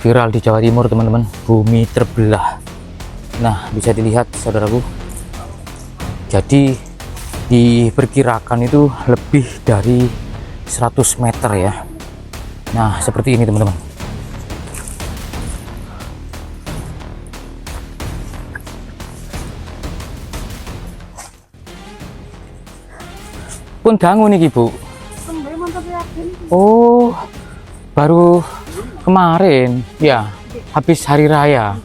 viral di Jawa Timur teman-teman, bumi terbelah. Nah, bisa dilihat saudaraku, jadi diperkirakan itu lebih dari 100 meter ya. Nah, seperti ini teman-teman. Pun ganggu nih Bu. Oh, baru kemarin ya, habis hari raya.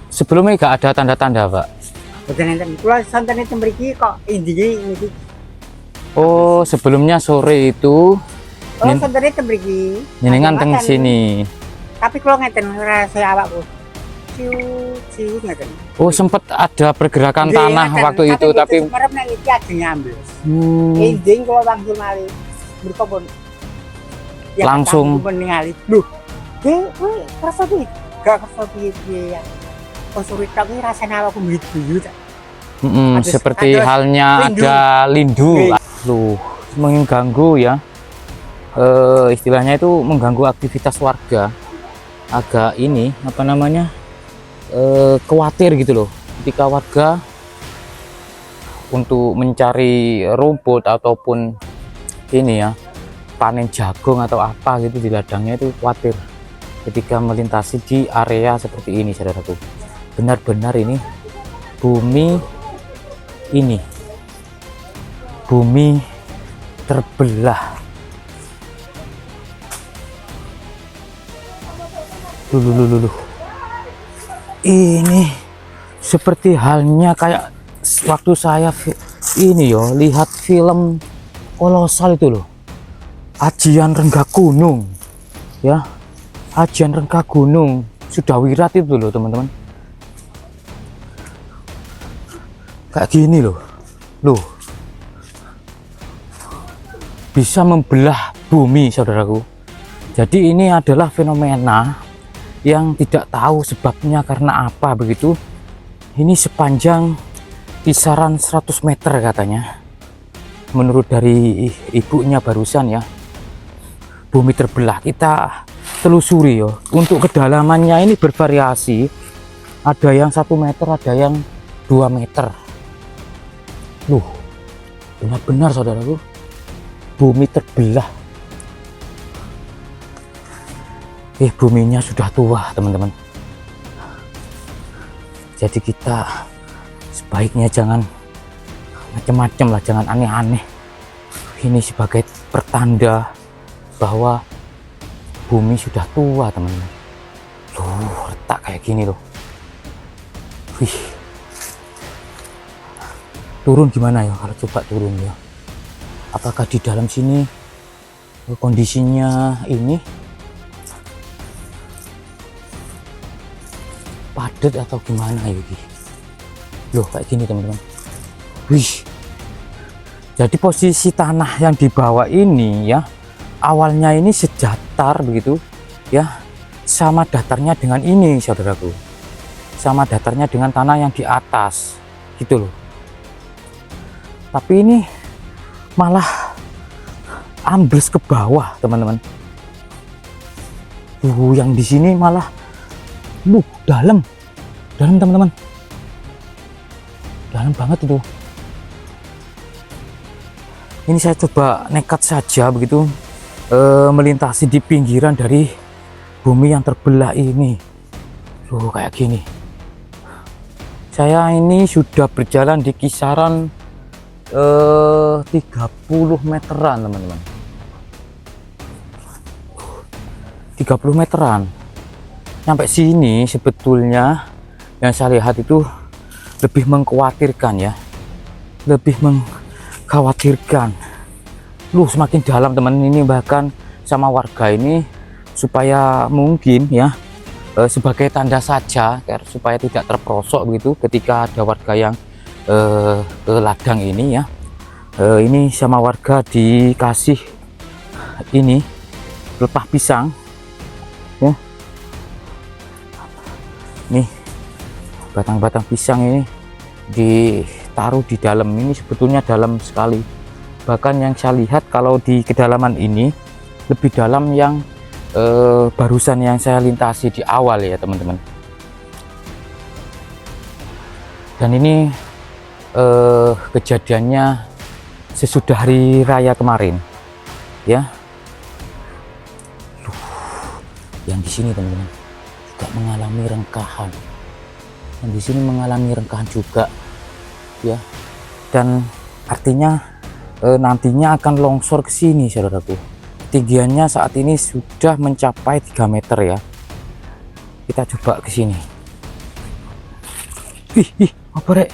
Sebelumnya nggak ada tanda-tanda Pak. Oh, sebelumnya sore itu nyenengan teng sini. Tapi kalau ngeten rasa awakku. Oh, sempat ada pergerakan tanah waktu itu, tapi merem nang iki ajeng nyambles. Inding kalau langsung ngali. Berkebun. Langsung ningali. Loh. Kowe rasa iki gak kersa piye ya. Pas sore tak rasane awakku mbit-mbit. Seperti halnya lindu. ada lindu. Loh, mengganggu ya. Istilahnya itu mengganggu aktivitas warga. Agak ini apa namanya? Khawatir gitu loh ketika warga untuk mencari rumput ataupun ini ya, panen jagung atau apa gitu di ladangnya, itu khawatir ketika melintasi di area seperti ini saudaraku. Benar-benar ini bumi terbelah. Luluh. Ini seperti halnya kayak waktu saya ini yo lihat film kolosal itu loh, Ajian Renggak Gunung ya, Ajian Renggak Gunung Sudawirat itu loh teman-teman, kayak gini loh, bisa membelah bumi saudaraku. Jadi ini adalah fenomena yang tidak tahu sebabnya karena apa begitu. Ini sepanjang kisaran 100 meter katanya, menurut dari ibunya barusan ya. Bumi terbelah, kita telusuri yo. Untuk kedalamannya ini bervariasi, ada yang 1 meter, ada yang 2 meter. Loh, benar-benar saudaraku, bumi terbelah. Buminya sudah tua teman-teman. Jadi kita sebaiknya jangan macam-macam lah, jangan aneh-aneh. Ini sebagai pertanda bahwa bumi sudah tua teman-teman. Loh, retak kayak gini loh. Wih, turun gimana ya kalau coba turun ya? Apakah di dalam sini kondisinya ini padat atau gimana Yuki? Loh, kayak gini teman-teman. Wih, jadi posisi tanah yang di bawah ini ya, awalnya ini sejatar begitu ya, sama datarnya dengan ini saudaraku, sama datarnya dengan tanah yang di atas gitu loh. Tapi ini malah ambles ke bawah teman-teman. Yang di sini malah dalam teman-teman, dalam banget itu. Ini saya coba nekat saja begitu melintasi di pinggiran dari bumi yang terbelah ini. Loh, kayak gini. Saya ini sudah berjalan di kisaran 30 meteran teman-teman, 30 meteran. Sampai sini sebetulnya yang saya lihat itu lebih mengkhawatirkan ya, lebih mengkhawatirkan. Loh, semakin dalam teman ini, bahkan sama warga ini supaya mungkin ya sebagai tanda saja supaya tidak terperosok begitu ketika ada warga yang ke ladang ini ya. Ini sama warga dikasih ini pelepah pisang ya. Nih, batang-batang pisang ini ditaruh di dalam. Ini sebetulnya dalam sekali. Bahkan yang saya lihat kalau di kedalaman ini lebih dalam yang barusan yang saya lintasi di awal ya teman-teman. Dan ini kejadiannya sesudah hari raya kemarin ya. Yang di sini teman-teman juga mengalami rengkahan, yang di sini mengalami rengkahan juga ya, dan artinya nantinya akan longsor ke sini saudaraku. Ketinggiannya saat ini sudah mencapai 3 meter ya. Kita coba ke sini. Ih, apa rek?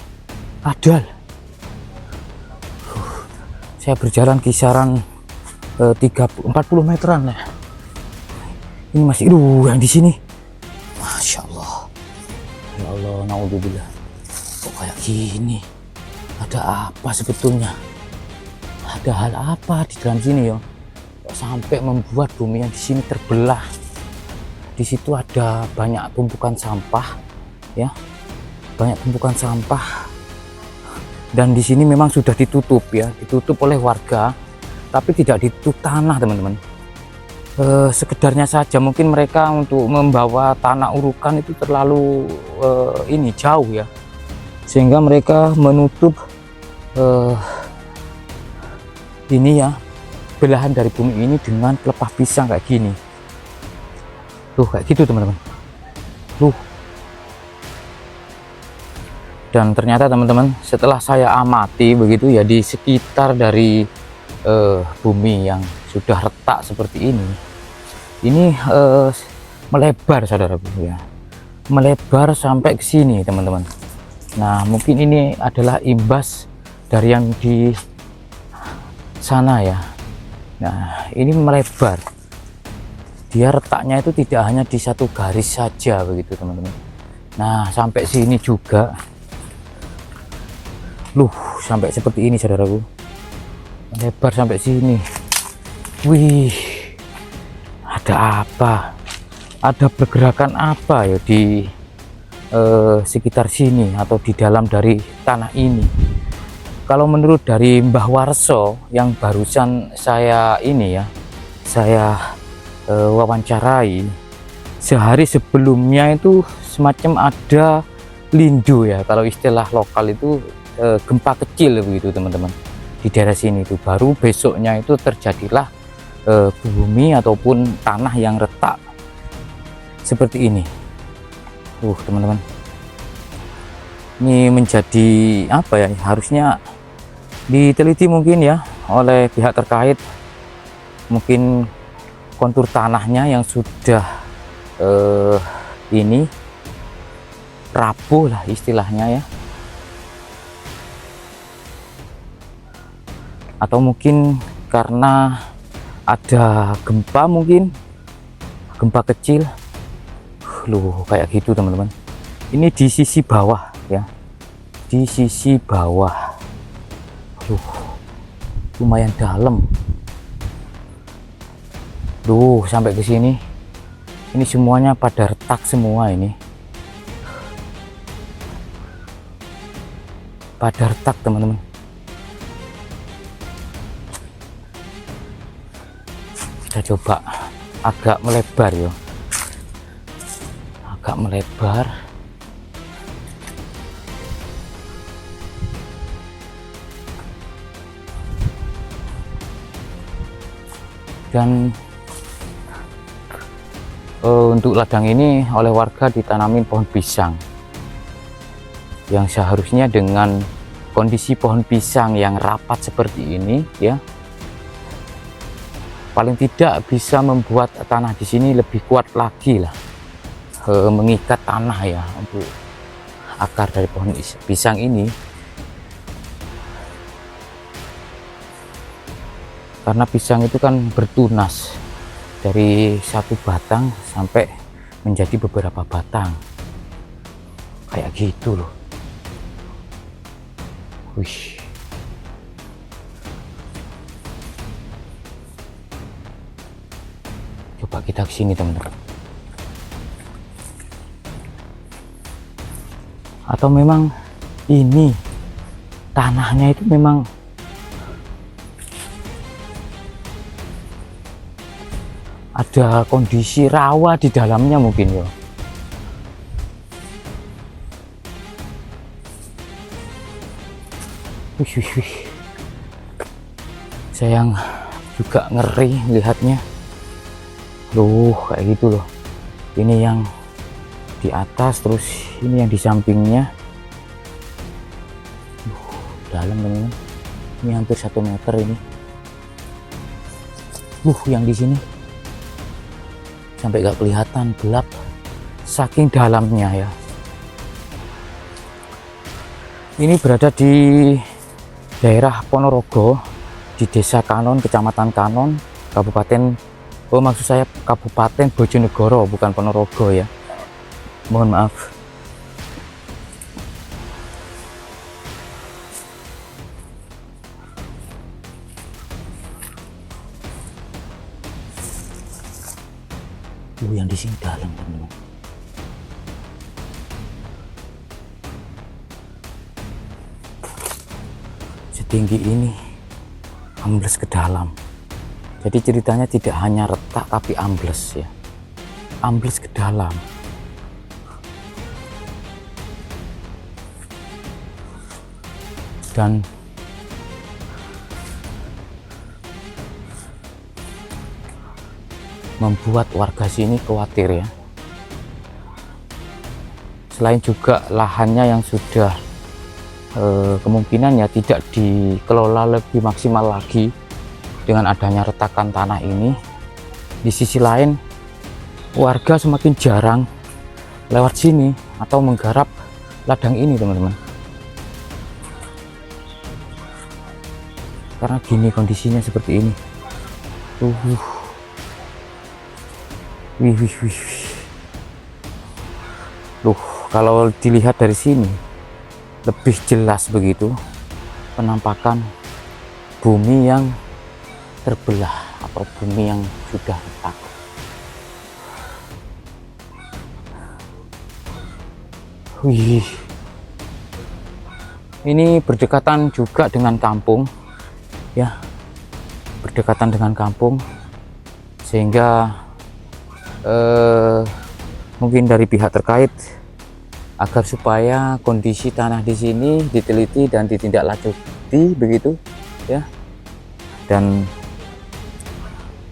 Adal. Saya berjalan kisaran 40 meteran ya. Ini masih yang di sini. Masya Allah. Ya Allah, naudzubillah. Kok kayak gini? Ada apa sebetulnya? Ada hal apa di dalam sini ya? Kok sampai membuat bumi yang di sini terbelah? Di situ ada banyak tumpukan sampah, ya, banyak tumpukan sampah. Dan di sini memang sudah ditutup ya, ditutup oleh warga, tapi tidak ditutup tanah teman-teman. Sekedarnya saja mungkin mereka untuk membawa tanah urukan itu terlalu ini jauh ya, sehingga mereka menutup ini ya, belahan dari bumi ini dengan pelepah pisang kayak gini tuh, kayak gitu teman-teman tuh. Dan ternyata teman-teman, setelah saya amati begitu ya, di sekitar dari bumi yang sudah retak seperti ini melebar saudaraku ya, melebar sampai ke sini teman-teman. Nah mungkin ini adalah imbas dari yang di sana ya. Nah ini melebar, dia retaknya itu tidak hanya di satu garis saja begitu teman-teman. Nah sampai sini juga, sampai seperti ini saudaraku, melebar sampai sini. Wih, ada apa? Ada pergerakan apa ya di sekitar sini atau di dalam dari tanah ini? Kalau menurut dari Mbah Warso yang barusan saya ini ya, saya wawancarai, sehari sebelumnya itu semacam ada lindu ya, kalau istilah lokal itu gempa kecil begitu teman-teman di daerah sini itu. Baru besoknya itu terjadilah bumi ataupun tanah yang retak seperti ini. Teman-teman, ini menjadi apa ya, harusnya diteliti mungkin ya oleh pihak terkait, mungkin kontur tanahnya yang sudah ini rapuh lah istilahnya ya, atau mungkin karena ada gempa, mungkin gempa kecil. Kayak gitu teman-teman. Ini di sisi bawah ya, di sisi bawah. Lumayan dalam. Sampai ke sini. Ini semuanya pada retak semua ini. Pada retak teman-teman. Kita coba agak melebar ya. Agak melebar. Dan untuk ladang ini oleh warga ditanamin pohon pisang, yang seharusnya dengan kondisi pohon pisang yang rapat seperti ini ya, paling tidak bisa membuat tanah di sini lebih kuat lagi lah, mengikat tanah ya untuk akar dari pohon pisang ini. Karena pisang itu kan bertunas dari satu batang sampai menjadi beberapa batang kayak gitu loh. Wih, coba kita kesini teman-teman. Atau memang ini tanahnya itu memang ada kondisi rawa di dalamnya mungkin ya. Wih. Saya yang juga ngeri lihatnya. Loh, kayak gitu loh. Ini yang di atas, terus ini yang di sampingnya. Dalam teman-teman. Ini hampir 1 meter ini. Yang di sini sampai gak kelihatan, gelap saking dalamnya ya. Ini berada di daerah Ponorogo, di Desa Kanon, Kecamatan Kanon, Kabupaten, maksud saya Kabupaten Bojonegoro, bukan Ponorogo ya, mohon maaf. Yang di sini dalam teman-teman. Setinggi ini, ambles ke dalam. Jadi ceritanya tidak hanya retak tapi ambles ya, ambles ke dalam. Dan membuat warga sini khawatir ya. Selain juga lahannya yang sudah kemungkinan ya tidak dikelola lebih maksimal lagi dengan adanya retakan tanah ini. Di sisi lain, warga semakin jarang lewat sini atau menggarap ladang ini teman-teman, karena gini kondisinya seperti ini. Wih. Kalau dilihat dari sini lebih jelas begitu penampakan bumi yang terbelah atau bumi yang sudah retak. Wih. Ini berdekatan juga dengan kampung ya. Berdekatan dengan kampung, sehingga mungkin dari pihak terkait agar supaya kondisi tanah di sini diteliti dan ditindaklanjuti begitu ya, dan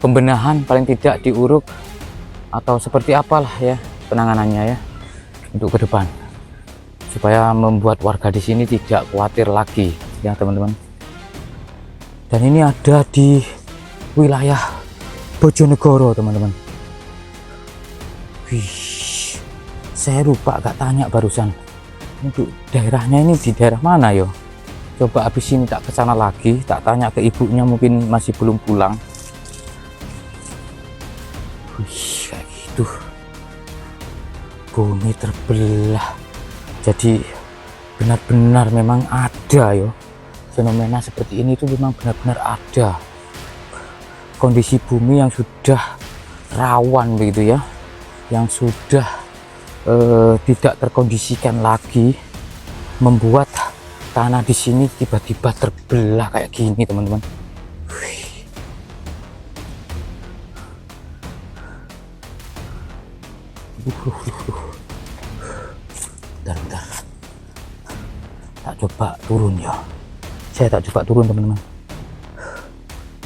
pembenahan paling tidak diuruk atau seperti apalah ya penanganannya ya untuk ke depan, supaya membuat warga di sini tidak khawatir lagi ya teman-teman. Dan ini ada di wilayah Bojonegoro teman-teman. Wih, saya lupa gak tanya barusan untuk daerahnya ini di daerah mana yo. Coba habis ini tak kesana lagi, tak tanya ke ibunya, mungkin masih belum pulang. Wih, kayak gitu. Bumi terbelah. Jadi benar-benar memang ada yo. Fenomena seperti ini itu memang benar-benar ada. Kondisi bumi yang sudah rawan begitu ya, yang sudah tidak terkondisikan lagi, membuat tanah di sini tiba-tiba terbelah kayak gini teman-teman. Bentar. Tak coba turun ya. Saya tak coba turun teman-teman.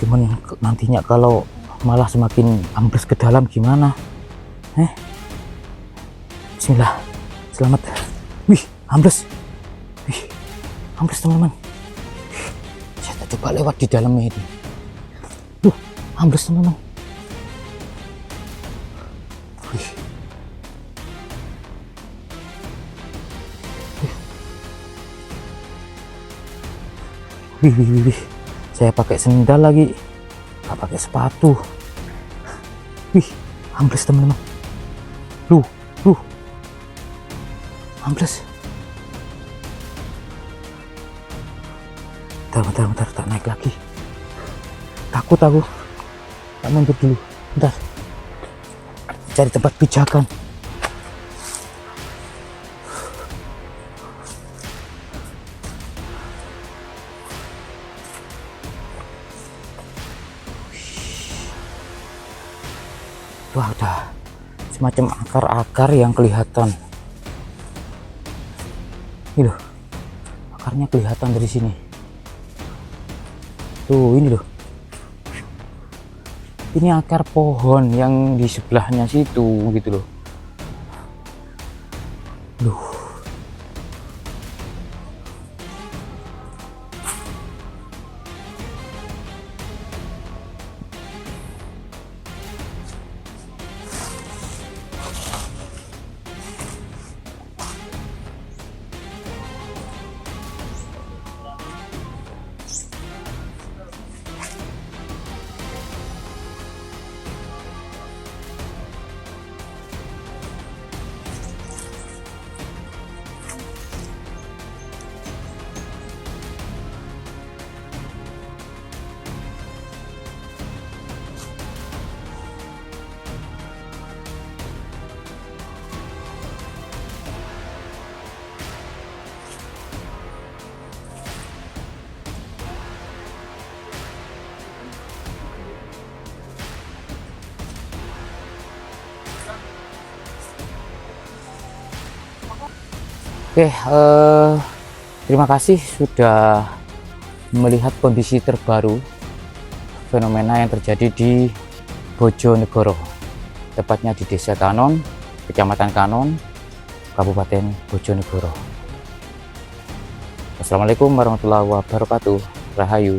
Cuman nantinya kalau malah semakin ambles ke dalam gimana? Bismillah, selamat. Wih, ambles. Ambles teman-teman. Saya tak coba lewat di dalamnya ini. Ambles teman-teman. Wih. Saya pakai sendal lagi, nggak pakai sepatu. Wih, ambles teman-teman. Ambles. Bentar, tak naik lagi. Takut aku. Tak mundur dulu. Bentar. Cari tempat pijakan. semacam akar-akar yang kelihatan. Ini loh, akarnya kelihatan dari sini. Tuh, ini loh. Ini akar pohon yang di sebelahnya situ gitu loh. Duh. Oke, terima kasih sudah melihat kondisi terbaru fenomena yang terjadi di Bojonegoro, tepatnya di Desa Kanon, Kecamatan Kanon, Kabupaten Bojonegoro. Wassalamualaikum warahmatullahi wabarakatuh. Rahayu.